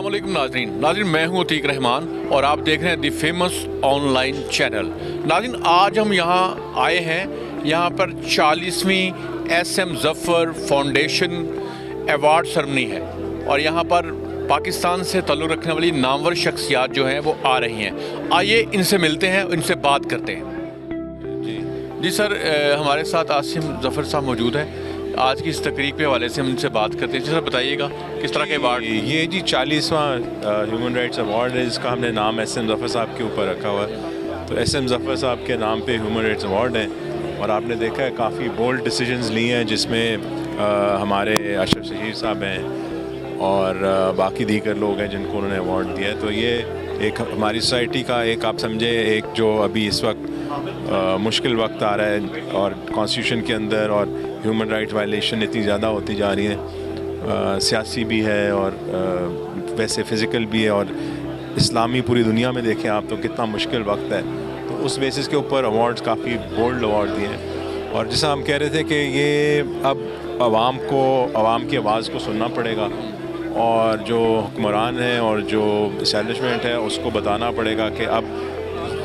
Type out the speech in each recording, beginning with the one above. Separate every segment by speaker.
Speaker 1: अस्सलामुअलैकुम नाज़रीन, मैं हूं अतीक रहमान और आप देख रहे हैं दी फेमस ऑनलाइन चैनल। नाज़रीन, आज हम यहां आए हैं, यहां पर 40वीं SM Zafar foundation award ceremony है और यहां पर पाकिस्तान से ताल्लुक़ रखने वाली नामवर शख्सियात जो हैं वो आ रही हैं। आइए इनसे मिलते हैं, इनसे बात करते हैं। जी सर, हमारे साथ आसिम ज़फ़र साहब मौजूद हैं। आज की इस तकरीब के हवाले से हम इनसे बात करते हैं। जी सर, बताइएगा किस तरह के अवार्ड?
Speaker 2: ये जी 40वां ह्यूमन राइट्स अवार्ड है, इसका हमने नाम SM ज़फ़र साहब के ऊपर रखा हुआ है। तो SM ज़फ़र साहब के नाम पे ह्यूमन राइट्स अवार्ड है और आपने देखा है काफ़ी बोल्ड डिसीजंस लिए हैं, जिसमें हमारे अशरफ शहीर साहब हैं और बाकी दीगर लोग हैं जिनको उन्होंने अवार्ड दिया है। तो ये एक हमारी सोसाइटी का एक, आप समझे, एक जो अभी इस वक्त मुश्किल वक्त आ रहा है और कॉन्स्टिट्यूशन के अंदर और ह्यूमन राइट वायलेशन इतनी ज़्यादा होती जा रही है, सियासी भी है और वैसे फ़िज़िकल भी है और इस्लामी पूरी दुनिया में देखें आप तो कितना मुश्किल वक्त है। तो उस बेसिस के ऊपर अवार्ड्स काफ़ी बोल्ड अवार्ड दिए हैं और जैसा हम कह रहे थे कि ये अब आवाम की आवाज़ को सुनना पड़ेगा और जो हुक्मरान हैं और जो इस्टेब्लिशमेंट है उसको बताना पड़ेगा कि अब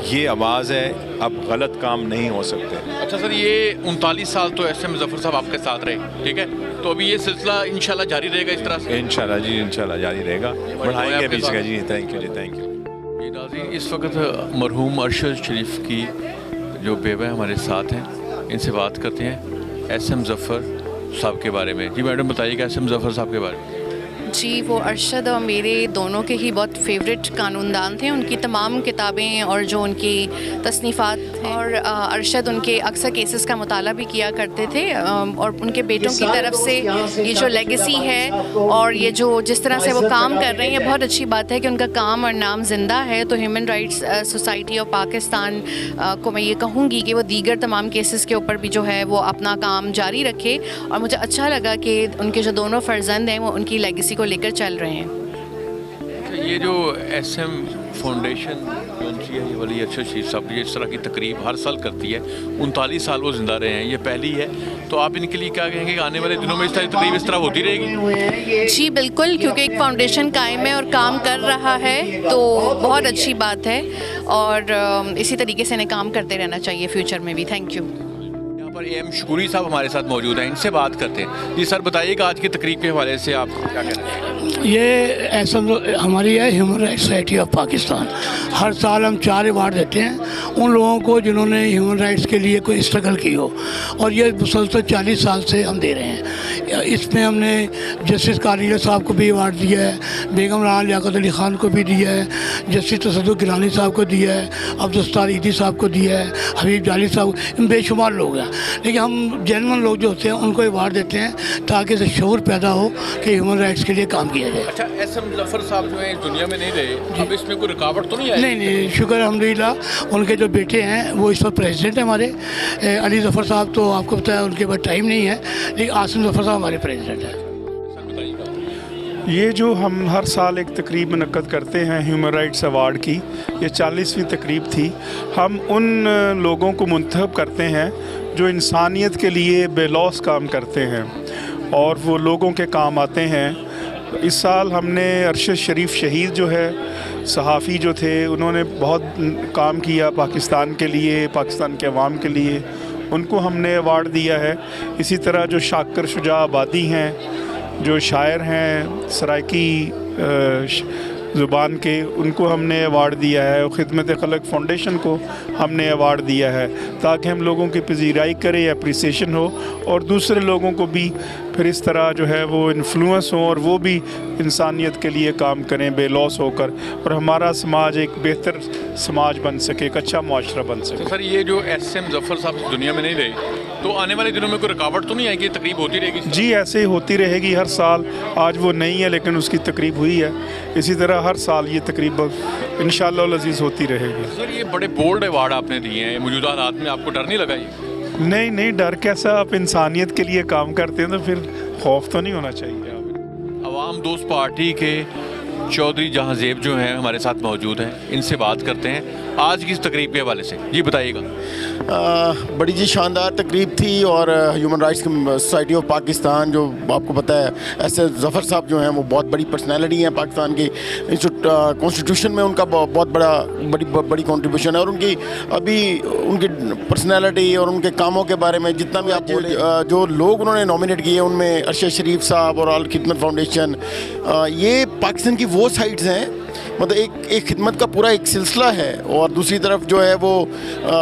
Speaker 2: ये आवाज़ है, अब गलत काम नहीं हो सकते।
Speaker 1: अच्छा सर, ये 39 साल तो SM ज़फ़र साहब आपके साथ रहे, ठीक है, तो अभी ये सिलसिला इंशाल्लाह जारी रहेगा इस तरह से?
Speaker 2: इंशाल्लाह जी, इंशाल्लाह जारी रहेगा, बढ़ाएंगे भी इसका जी। थैंक यू जी, थैंक यू।
Speaker 1: जी नाज़रीन, इस वक्त मरहूम अरशद शरीफ की जो बेवा हमारे साथ हैं, इनसे बात करते हैं SM ज़फ़र साहब के बारे में। जी मैडम, बताइएगा SM ज़फ़र साहब के बारे में।
Speaker 3: जी, वो अरशद और मेरे दोनों के ही बहुत फेवरेट कानूनदान थे। उनकी तमाम किताबें और जो उनकी तसनीफ़ात हैं, और अरशद उनके अक्सर केसेस का मुताला भी किया करते थे और उनके बेटों की तरफ से ये जो लेगेसी है और ये जो जिस तरह से वो काम कर रहे हैं, बहुत अच्छी बात है कि उनका काम और नाम ज़िंदा है। तो human rights society of Pakistan को मैं ये कहूँगी कि वो दीगर तमाम केसेस के ऊपर भी जो है वो अपना काम जारी रखे और मुझे अच्छा लगा कि उनके जो दोनों फ़र्जंद हैं वो उनकी लेगेसी को लेकर चल रहे हैं।
Speaker 1: ये जो SM फाउंडेशन जो है, ये वाली अरशद शरीफ साहब ये इस तरह की तकरीब हर साल करती है, 39 साल वो जिंदा रहे हैं, ये पहली है, तो आप इनके लिए क्या कहेंगे कि आने वाले दिनों में इस तरह तकरीब इस तरह होती रहेगी?
Speaker 3: जी बिल्कुल, क्योंकि एक फाउंडेशन कायम है और काम कर रहा है तो बहुत अच्छी बात है और इसी तरीके से इन्हें काम करते रहना चाहिए फ्यूचर में भी। Thank you.
Speaker 1: पर AM शकूरी साहब हमारे साथ मौजूद हैं, इनसे बात करते हैं। जी सर, बताइएगा आज की तकरीब के हवाले से आप क्या कहना चाहेंगे?
Speaker 4: ये ऐसा हमारी है human rights society of Pakistan. हर साल हम 4 अवार्ड देते हैं उन लोगों को जिन्होंने ह्यूमन राइट्स के लिए कोई स्ट्रगल की हो और ये मुसलसल 40 साल से हम दे रहे हैं। इसमें हमने जस्टिस कालिया साहब को भी अवार्ड दिया है, बेगम राना लियाकत अली ख़ान को भी दिया है, जस्टिस तसद्दुक़ गिलानी साहब को दिया है, अब्दुल ईदी साहब को दिया है, हबीब जाली साहब, इन बेशुमार लोग हैं। लेकिन हम जेन्युइन लोग जो होते हैं उनको अवार्ड देते हैं ताकि इससे शऊर पैदा हो कि ह्यूमन राइट्स के लिए काम किया जाए।
Speaker 1: अच्छा, SM ज़फ़र साहब जो है इस दुनिया में नहीं रहे, अब इसमें कोई रुकावट तो नहीं आई?
Speaker 4: नहीं, शुक्र अल्हम्दुलिल्लाह। उनके जो बेटे हैं वो इस वक्त प्रेसिडेंट हैं हमारे। अली ज़फ़र साहब तो आपको पता है उनके पास टाइम नहीं है, लेकिन आसिम ज़फ़र साहब हमारे प्रेसिडेंट हैं।
Speaker 5: ये जो हम हर साल एक तकरीब मुनक्कद करते हैं ह्यूमन राइट्स अवार्ड की, ये 40वीं तकरीब थी। हम उन लोगों को मुंतखब करते हैं जो इंसानियत के लिए बेलौस काम करते हैं और वो लोगों के काम आते हैं। इस साल हमने अरशद शरीफ शहीद जो है सहाफ़ी जो थे, उन्होंने बहुत काम किया पाकिस्तान के लिए, पाकिस्तान के अवाम के लिए, उनको हमने अवार्ड दिया है। इसी तरह जो शाकर शुजा आबादी हैं, जो शायर हैं सराइकी ज़ुबान के, उनको हमने अवार्ड दिया है। खिदमत खलक फाउंडेशन को हमने अवार्ड दिया है ताकि हम लोगों की पजीराई करें, अप्रिसिएशन हो और दूसरे लोगों को भी फिर इस तरह जो है वो इन्फ्लुएंस हो और वो भी इंसानियत के लिए काम करें बेलौस होकर और हमारा समाज एक बेहतर समाज बन सके, एक अच्छा मुआशरा बन सके।
Speaker 1: तो सर, ये जो SM ज़फ़र साहब इस दुनिया में नहीं रहे तो आने वाले दिनों में कोई रुकावट तो नहीं आएगी, तकरीब होती रहेगी?
Speaker 5: जी, ऐसे ही होती रहेगी हर साल। आज वो नहीं है लेकिन उसकी तकरीब हुई है, इसी तरह हर साल ये तकरीब इंशाअल्लाह अज़ीज़ होती रहेगी।
Speaker 1: सर, ये बड़े बोल्ड अवार्ड आपने दिए हैं, मौजूदा हालात में आपको डर नहीं लगा? ये
Speaker 5: नहीं, डर कैसा, आप इंसानियत के लिए काम करते हैं तो फिर खौफ तो नहीं होना चाहिए।
Speaker 1: अवाम दोस्त पार्टी के चौधरी जहांजेब जो हैं हमारे साथ मौजूद हैं, इनसे बात करते हैं आज की इस तकरीब के हवाले से। जी बताइएगा।
Speaker 6: बड़ी जी शानदार तकरीब थी और human rights society of Pakistan, जो आपको पता है ऐसे ज़फ़र साहब जो हैं वो बहुत बड़ी पर्सनैलिटी हैं पाकिस्तान की। कॉन्स्टिट्यूशन में उनका बहुत बड़ी कंट्रीब्यूशन है और उनकी अभी उनकी पर्सनैलिटी और उनके कामों के बारे में जितना भी आप बोले, जो लोग उन्होंने नॉमिनेट किए उनमें अरशद शरीफ साहब और आल खिदमत फाउंडेशन, ये पाकिस्तान की वो साइट्स हैं, मतलब एक खिदमत का पूरा एक सिलसिला है। और दूसरी तरफ जो है वो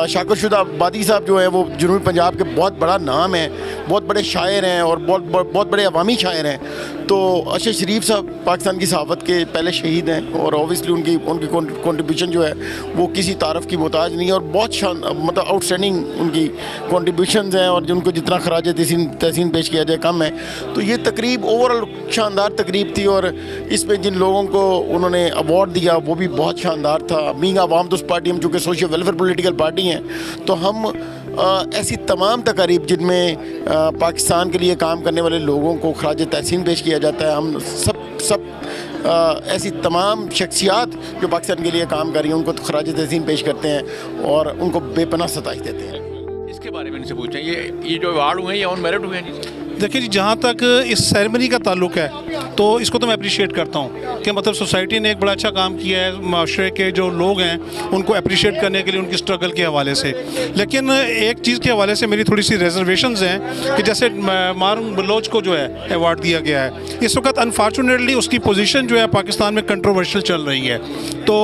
Speaker 6: शाकरशुदा आबादी साहब जो है वो जनूबी पंजाब के बहुत बड़ा नाम है, बहुत बड़े शायर हैं और बहुत बड़े अवामी शायर हैं। तो अरशद शरीफ साहब पाकिस्तान की सहाफ़त के पहले शहीद हैं और ओबियसली उनकी कंट्रीब्यूशन जो है वो किसी तारफ़ की मोहताज नहीं है और बहुत मतलब आउटस्टैंडिंग उनकी कंट्रीब्यूशंस हैं और जिनको जितना खराज तहसीन पेश किया जाए कम है। तो ये तकरीब ओवरऑल शानदार तकरीब थी और इसमें जिन लोगों को उन्होंने अवार्ड दिया वो भी बहुत शानदार था। बीइंग आवाम दोस्त पार्टी, हम चूँकि सोशल वेलफेयर पॉलिटिकल पार्टी हैं, तो हम ऐसी तमाम तकारीब जिनमें पाकिस्तान के लिए काम करने वाले लोगों को खराज तहसीन पेश किया जाता है, हम सब ऐसी तमाम शख्सियात जो पाकिस्तान के लिए काम कर रही हैं उनको खराज तहसीन पेश करते हैं और उनको बेपनाह सताइश देते हैं।
Speaker 1: इसके बारे में इनसे पूछें, ये जो अवार्ड हुए हैं ये ऑन मेरिट हुए हैं जी?
Speaker 7: देखिए जी, जहाँ तक इस सेरेमनी का ताल्लुक है तो इसको तो मैं अप्रिशिएट करता हूँ कि मतलब सोसाइटी ने एक बड़ा अच्छा काम किया है, माशरे के जो लोग हैं उनको अप्रिशिएट करने के लिए उनकी स्ट्रगल के हवाले से। लेकिन एक चीज़ के हवाले से मेरी थोड़ी सी रिजर्वेशंस हैं कि जैसे मारून बलोच को जो है अवार्ड दिया गया है, इस वक्त अनफॉर्चुनेटली उसकी पोजीशन जो है पाकिस्तान में कंट्रोवर्शियल चल रही है, तो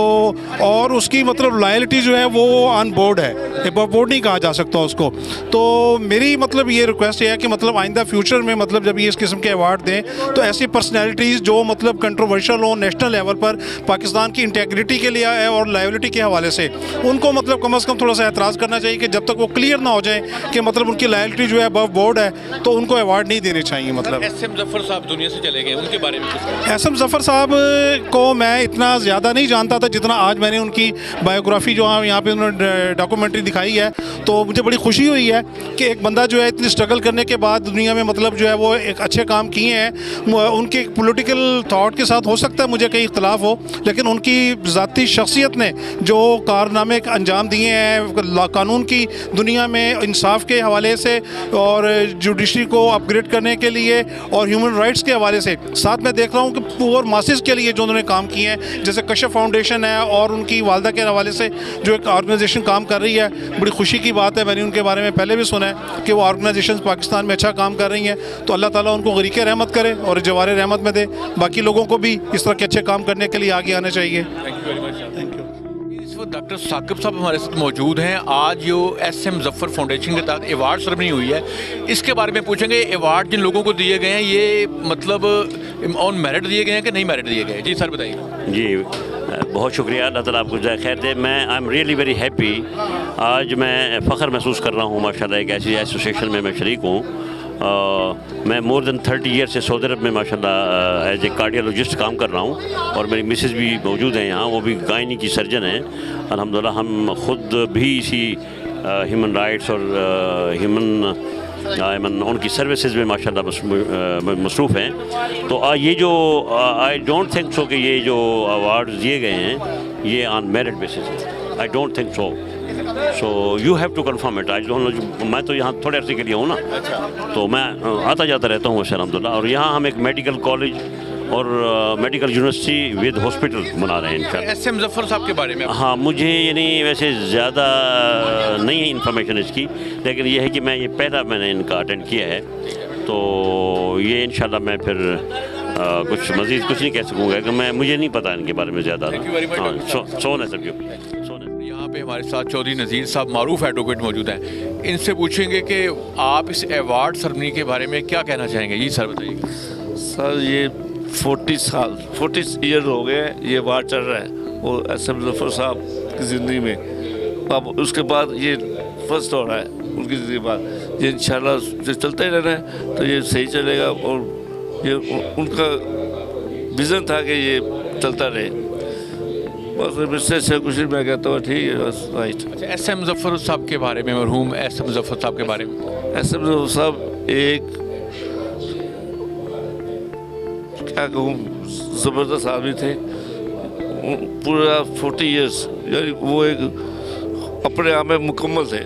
Speaker 7: और उसकी मतलब लॉयल्टी जो है वो ऑन बोर्ड है, बोर्ड नहीं कहा जा सकता उसको। तो मेरी मतलब ये रिक्वेस्ट है कि मतलब आइंदा फ्यूचर में मतलब जब ये इस किस्म के अवार्ड दें तो ऐसी पर्सनैलिटीज़ जो मतलब कंट्रोवर्शियल हो नेशनल लेवल पर पाकिस्तान की इंटेग्रिटी के लिए है और लायबिलिटी के हवाले से, उनको मतलब कम से कम थोड़ा सा एतराज़ करना चाहिए कि जब तक वो क्लियर ना हो जाए कि मतलब उनकी लायबिलिटी जो है अबव बोर्ड है तो उनको अवार्ड नहीं देने चाहिए। मतलब
Speaker 1: एसएम जफर साहब दुनिया से चले गए, उनके बारे में कुछ?
Speaker 7: एसएम जफर साहब को मैं इतना ज़्यादा नहीं जानता था जितना आज मैंने उनकी बायोग्राफी जो यहाँ पे उन्होंने डॉक्यूमेंट्री दिखाई है, तो मुझे बड़ी खुशी हुई है कि एक बंदा जो है इतनी स्ट्रगल करने के बाद दुनिया में मतलब जो है वो एक अच्छे काम किए हैं। उनके पॉलिटिकल थॉट के साथ हो सकता है मुझे कहीं इख्तलाफ हो, लेकिन उनकी ज़ाती शख्सियत ने जो कारनामे अंजाम दिए हैं कानून की दुनिया में इंसाफ के हवाले से और जुडिशरी को अपग्रेड करने के लिए और ह्यूमन राइट्स के हवाले से, साथ में देख रहा हूँ कि पुअर मासेस के लिए जो उन्होंने काम किए हैं, जैसे कशफ फाउंडेशन है और उनकी वालदा के हवाले से जो एक ऑर्गेनाइजेशन काम कर रही है, बड़ी खुशी की बात है। मैंने उनके बारे में पहले भी सुना है कि वो ऑर्गेनाइजेशन पाकिस्तान में अच्छा काम कर रही हैं, तो अल्लाह ताला उनको गरीक़ रहमत करे और जवार रहमत में दे। बाकी लोगों को भी इस तरह के अच्छे काम करने के लिए आगे आना चाहिए।
Speaker 1: Thank you very much.
Speaker 7: Thank you.
Speaker 1: इस वक्त डॉक्टर साकिब साहब हमारे साथ मौजूद हैं। आज जो एसएम जफर फाउंडेशन के तहत अवार्ड सेरेमनी हुई है, इसके बारे में पूछेंगे। अवार्ड जिन लोगों को दिए गए हैं ये मतलब ऑन मेरिट दिए गए हैं कि नहीं मेरिट दिए गए? जी सर बताइए।
Speaker 8: जी बहुत शुक्रिया, अल्लाह ताला आपको जज़ाए खैर दे। मैं I am really very happy. आज मैं फ़ख्र महसूस कर रहा हूँ माशाल्लाह एक ऐसी एसोसिएशन में मैं शरीक हूँ। मैं मोर देन 30 ईयर से सऊदी अरब में माशाल्लाह एज ए कार्डियोलॉजिस्ट काम कर रहा हूँ और मेरी मिसेस भी मौजूद हैं यहाँ, वो भी गायनी की सर्जन हैं अल्हम्दुलिल्लाह। हम ख़ुद भी इसी ह्यूमन राइट्स और ह्यूमन उनकी सर्विसेज में माशाल्लाह मसरूफ़ हैं। तो ये जो आई डोंट थिंक सो कि ये जो अवार्ड दिए गए हैं ये ऑन मेरिट बेसिस है, I don't think so you have to confirm it. I don't know, मैं तो यहाँ थोड़े अर्से के लिए हूँ ना, तो मैं आता जाता रहता हूँ वैसे अल्हम्दुलिल्लाह। और यहाँ हम एक मेडिकल कॉलेज और मेडिकल यूनिवर्सिटी विद हॉस्पिटल बना रहे हैं इंशाल्लाह।
Speaker 1: एसएम जफर साहब के बारे में?
Speaker 8: हाँ, मुझे यानी वैसे ज़्यादा नहीं है इन्फॉर्मेशन इसकी, लेकिन ये है कि मैं ये पहला मैंने इनका अटेंड किया है, तो ये इंशाल्लाह मैं फिर कुछ मज़ीद कुछ नहीं कह सकूँगा कि मुझे नहीं पता इनके बारे में ज़्यादा।
Speaker 1: यहाँ पे हमारे साथ चौधरी नज़ीर साहब मारूफ एडवोकेट मौजूद हैं। इनसे पूछेंगे कि आप इस अवार्ड सेरेमनी के बारे में क्या कहना चाहेंगे? जी सर बताइए।
Speaker 9: सर ये 40 ईयर हो गए ये अवार्ड चल रहा है और एसएम जफर साहब की ज़िंदगी में, अब उसके बाद ये फर्स्ट हो रहा है उनकी ज़िंदगी के बाद। ये इंशाल्लाह जो चलता ही रहना है तो ये सही चलेगा और ये उनका विज़न था कि ये चलता रहे। बस इससे कुछ नहीं, मैं कहता हूँ ठीक है बस राइट।
Speaker 1: अच्छा, एसएम जफर साहब के बारे में, मरहूम एसएम जफर साहब के बारे में?
Speaker 9: एसएम जफर साहब एक क्या कहूँ ज़बरदस्त आदमी थे पूरा 40 इयर्स, यानी वो एक अपने आप में मुकम्मल थे।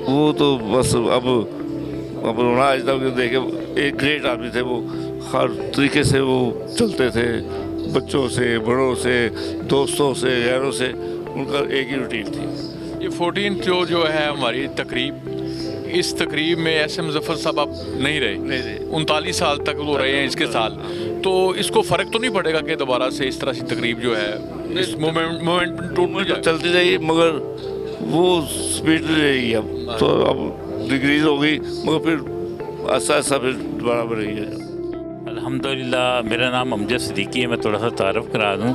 Speaker 9: वो तो बस अब रोना आज तक देखे, एक ग्रेट आदमी थे वो, हर तरीके से वो चलते थे, बच्चों से, बड़ों से, दोस्तों से, गैरों से, उनका एक ही रूटीन थी।
Speaker 1: ये 14th जो है हमारी तकरीब, इस तकरीब में एसएम ज़फ़र साहब आप नहीं रहे, 39 साल तक वो रहे हैं इसके साल, तो इसको फ़र्क तो नहीं पड़ेगा कि दोबारा से इस तरह से तकरीब जो है इस मोमेंट टूट
Speaker 9: चलती रही, मगर वो स्पीड रहेगी। अब तो अब डिग्रीज हो गई, मगर फिर ऐसा फिर दोबारा बढ़ेगी।
Speaker 10: अल्हम्दुलिल्लाह, मेरा नाम अमजद सिद्दीकी है। मैं थोड़ा सा तारफ़ करा दूँ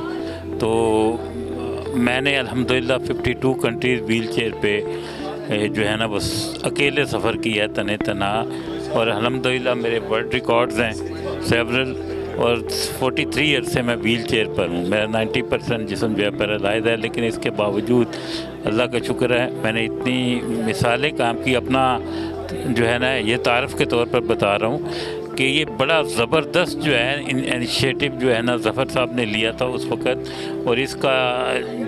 Speaker 10: तो मैंने अल्हम्दुलिल्लाह 52 कंट्रीज़ व्हील चेयर पे जो है ना बस अकेले सफ़र किया है तने तना, और अल्हम्दुलिल्लाह मेरे वर्ल्ड रिकॉर्ड्स हैं सेवरल, और 43 ईयर से मैं व्हील चेयर पर हूँ। मेरा 90% जिस्म जो है पैरालाइज है, लेकिन इसके बावजूद अल्लाह का शुक्र है मैंने इतनी मिसालें काम की। अपना जो है ना ये तारफ़ के तौर पर बता रहा हूँ कि ये बड़ा ज़बरदस्त जो है इनिशिएटिव जो है ना ज़फ़र साहब ने लिया था उस वक़्त, और इसका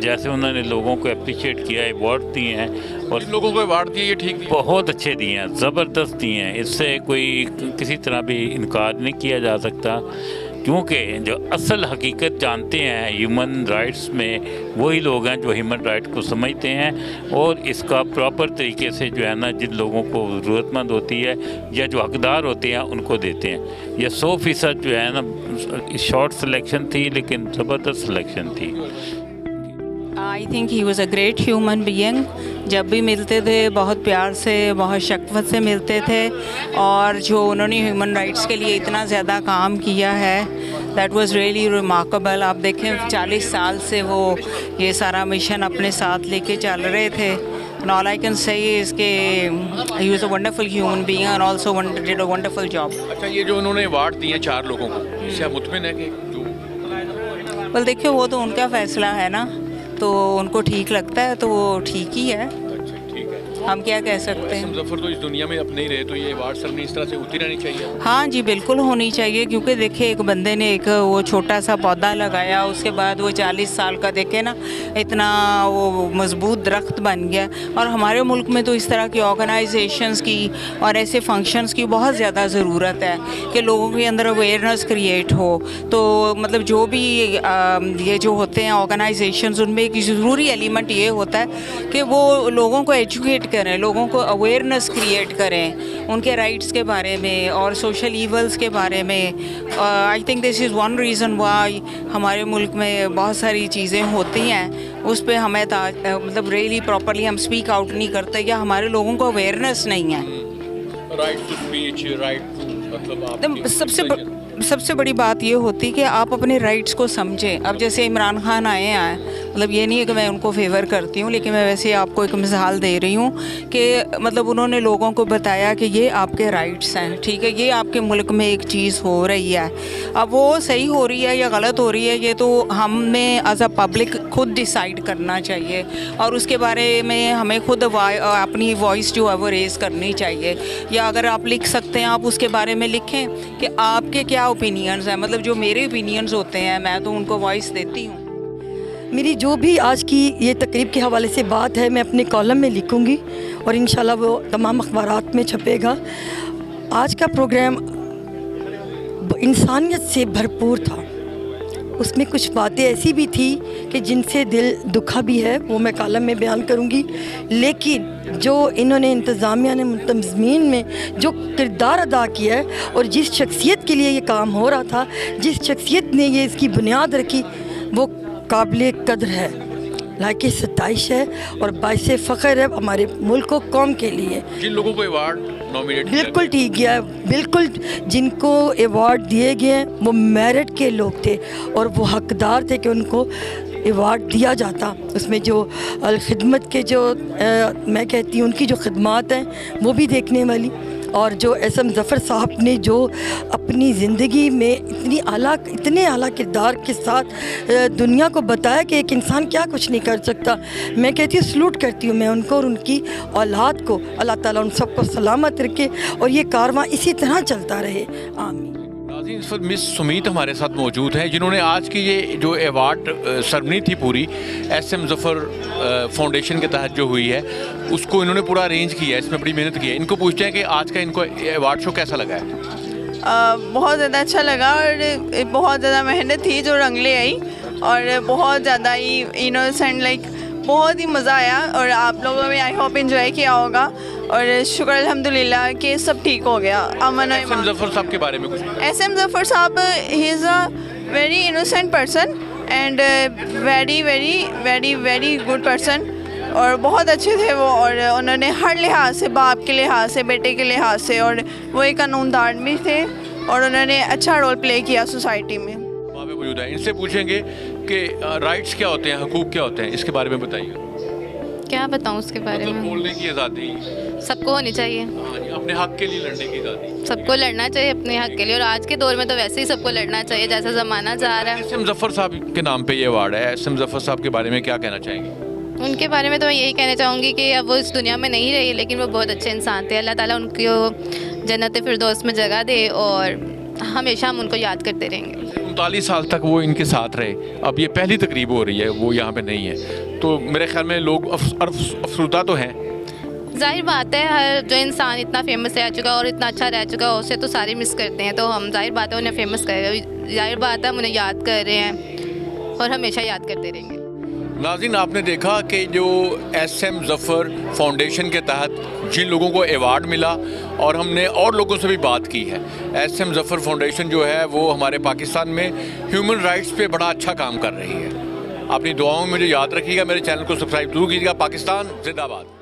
Speaker 10: जैसे उन्होंने लोगों को अप्रिशिएट किया, अवार्ड दिए हैं, और
Speaker 1: लोगों को अवार्ड दिए, ये ठीक
Speaker 10: बहुत अच्छे दिए हैं, ज़बरदस्त दिए हैं। इससे कोई किसी तरह भी इनकार नहीं किया जा सकता, क्योंकि जो असल हकीकत जानते हैं ह्यूमन राइट्स में वही लोग हैं जो ह्यूमन राइट को समझते हैं, और इसका प्रॉपर तरीके से जो है ना जिन लोगों को ज़रूरतमंद होती है या जो हकदार होते हैं उनको देते हैं। यह 100% जो है ना शॉर्ट सिलेक्शन थी, लेकिन ज़बरदस्त सिलेक्शन थी।
Speaker 11: I think he was a great human being. जब भी मिलते थे बहुत प्यार से, बहुत शफ़क़त से मिलते थे, और जो उन्होंने ह्यूमन राइट्स के लिए इतना ज़्यादा काम किया है, दैट वाज़ रियली रिमार्केबल। आप देखें 40 साल से वो ये सारा मिशन अपने साथ लेके चल रहे थे। And all I can say is कि he was a wonderful human being and also did a wonderful job.
Speaker 1: अच्छा, ये जो उन्होंने अवार्ड दिए 4 लोगों को, इससे आप मुतमिन है कि जो
Speaker 11: well, देखिए वो तो उनका फ़ैसला है ना, तो उनको ठीक लगता है तो वो ठीक ही है, हम क्या कह सकते हैं।
Speaker 1: ज़फ़र तो इस दुनिया में अब नहीं रहे, तो ये अवार्ड सेरेमनी इस तरह से होती रहनी चाहिए।
Speaker 11: हाँ जी, बिल्कुल होनी चाहिए, क्योंकि देखिए एक बंदे ने एक वो छोटा सा पौधा लगाया, उसके बाद वो 40 साल का देखे ना इतना वो मजबूत दरख्त बन गया। और हमारे मुल्क में तो इस तरह की ऑर्गेनाइजेशंस की और ऐसे फंक्शंस की बहुत ज़्यादा ज़रूरत है कि लोगों के अंदर अवेयरनेस क्रिएट हो। तो मतलब जो भी ये जो होते हैं ऑर्गेनाइजेशंस, उनमें एक ज़रूरी एलिमेंट ये होता है कि वो लोगों को एजुकेट करें, लोगों को अवेयरनेस क्रिएट करें उनके राइट्स के बारे में और सोशल ईवल्स के बारे में। I think this is one reason why हमारे मुल्क में बहुत सारी चीज़ें होती हैं, उस पर हमें मतलब रियली प्रॉपरली हम स्पीक आउट नहीं करते, या हमारे लोगों को अवेयरनेस नहीं है।
Speaker 1: Right to speech, right to मतलब
Speaker 11: सबसे बड़ी बात ये होती कि आप अपने राइट्स को समझें। अब जैसे इमरान खान आए हैं, मतलब ये नहीं है कि मैं उनको फेवर करती हूँ, लेकिन मैं वैसे आपको एक मिसाल दे रही हूँ कि मतलब उन्होंने लोगों को बताया कि ये आपके राइट्स हैं, ठीक है, ये आपके मुल्क में एक चीज़ हो रही है। अब वो सही हो रही है या गलत हो रही है, ये तो हमें एज अ पब्लिक खुद डिसाइड करना चाहिए, और उसके बारे में हमें खुद अपनी वॉइस जो है वो रेज़ करनी चाहिए। या अगर आप लिख सकते हैं, आप उसके बारे में लिखें कि आपके क्या ओपिनियंस हैं। मतलब जो मेरे ओपिनियंस होते हैं मैं तो उनको वॉइस देती हूँ।
Speaker 12: मेरी जो भी आज की ये तकरीब के हवाले से बात है, मैं अपने कॉलम में लिखूंगी और इंशाल्लाह वो तमाम अखबारात में छपेगा। आज का प्रोग्राम इंसानियत से भरपूर था, उसमें कुछ बातें ऐसी भी थी कि जिनसे दिल दुखा भी है, वो मैं कॉलम में बयान करूंगी। लेकिन जो इन्होंने इंतज़ामिया ने मुंतज़मीन में जो किरदार अदा किया है और जिस शख्सियत के लिए ये काम हो रहा था, जिस शख्सियत ने ये इसकी बुनियाद रखी, वो काबिल कदर है, लायक सताइश है और बाइस फ़ख्र है हमारे मुल्क और कौम के लिए।
Speaker 1: जिन लोगों को अवार्ड नॉमिनेट
Speaker 12: बिल्कुल ठीक गया, बिल्कुल जिनको अवार्ड दिए गए वो मेरिट के लोग थे और वो हकदार थे कि उनको अवार्ड दिया जाता। उसमें जो खिदमत के जो मैं कहती हूँ उनकी जो खिदमात हैं वो भी देखने वाली, और जो एसएम ज़फ़र साहब ने जो अपनी ज़िंदगी में इतने आला किरदार के साथ दुनिया को बताया कि एक इंसान क्या कुछ नहीं कर सकता। मैं कहती हूँ सलूट करती हूँ मैं उनको और उनकी औलाद को। अल्लाह ताला उन सबको सलामत रखे और ये कारवां इसी तरह चलता रहे, आमीन।
Speaker 1: नाज़रीन, इस वक्त मिस सुमीत हमारे साथ मौजूद हैं जिन्होंने आज की ये जो अवार्ड सरमनी थी पूरी SM ज़फ़र फाउंडेशन के तहत जो हुई है उसको इन्होंने पूरा अरेंज किया है, इसमें बड़ी मेहनत की है। इनको पूछते हैं कि आज का इनको अवार्ड शो कैसा लगा है।
Speaker 13: बहुत ज़्यादा अच्छा लगा और बहुत ज़्यादा मेहनत थी जो रंग ले आई और बहुत ज़्यादा ही इनोसेंट लाइक बहुत ही मज़ा आया और आप लोगों ने आई होप एंजॉय किया होगा और शुक्र अल्हम्दुलिल्लाह कि सब ठीक हो गया। अमन
Speaker 1: SM ज़फ़र साहब के बारे में कुछ?
Speaker 13: SM ज़फ़र साहब he is a very innocent person and very very very very good person और बहुत अच्छे थे वो और उन्होंने हर लिहाज से, बाप के लिहाज से, बेटे के लिहाज से, और वो एक कानूनदान भी थे और उन्होंने अच्छा रोल प्ले किया सोसाइटी में।
Speaker 1: वहाँ पे मौजूद है, इनसे पूछेंगे कि राइट्स क्या होते हैं, हकूक़ क्या होते हैं, इसके बारे में बताइए।
Speaker 3: क्या बताऊँ उसके बारे में?
Speaker 1: बोलने की आज़ादी
Speaker 3: सबको होनी चाहिए,
Speaker 1: अपने हक के लिए लड़ने की आज़ादी,
Speaker 3: सबको लड़ना चाहिए अपने हक के लिए, और आज के दौर में तो वैसे ही सबको लड़ना चाहिए जैसा ज़माना जा रहा है।
Speaker 1: SM ज़फ़र साहब के नाम पे ये अवार्ड है, SM ज़फ़र साहब के बारे में क्या कहना चाहेंगे?
Speaker 3: उनके बारे में तो मैं यही कहना चाहूँगी कि अब वो इस दुनिया में नहीं रही, लेकिन वो बहुत अच्छे इंसान थे। अल्लाह ताला उनको जन्नत फिरदौस में जगह दे और हमेशा हम उनको याद करते रहेंगे।
Speaker 1: 39 साल तक वो इनके साथ रहे, अब ये पहली तकरीब हो रही है, वो यहाँ पे नहीं है, तो मेरे ख्याल में लोग अफसरदा तो हैं।
Speaker 3: जाहिर बात है, हर जो इंसान इतना फेमस रह चुका और इतना अच्छा रह चुका उसे तो सारे मिस करते हैं, तो हम जाहिर बात है उन्हें फेमस करेंगे, जाहिर बात है हम उन्हें याद कर रहे हैं और हमेशा याद करते रहेंगे।
Speaker 1: नाज़रीन, आपने देखा कि जो SM ज़फ़र फाउंडेशन के तहत जिन लोगों को अवार्ड मिला और हमने और लोगों से भी बात की है, SM ज़फ़र फाउंडेशन जो है वो हमारे पाकिस्तान में ह्यूमन राइट्स पे बड़ा अच्छा काम कर रही है। अपनी दुआओं में मुझे याद रखिएगा, मेरे चैनल को सब्सक्राइब जरूर कीजिएगा। पाकिस्तान जिंदाबाद।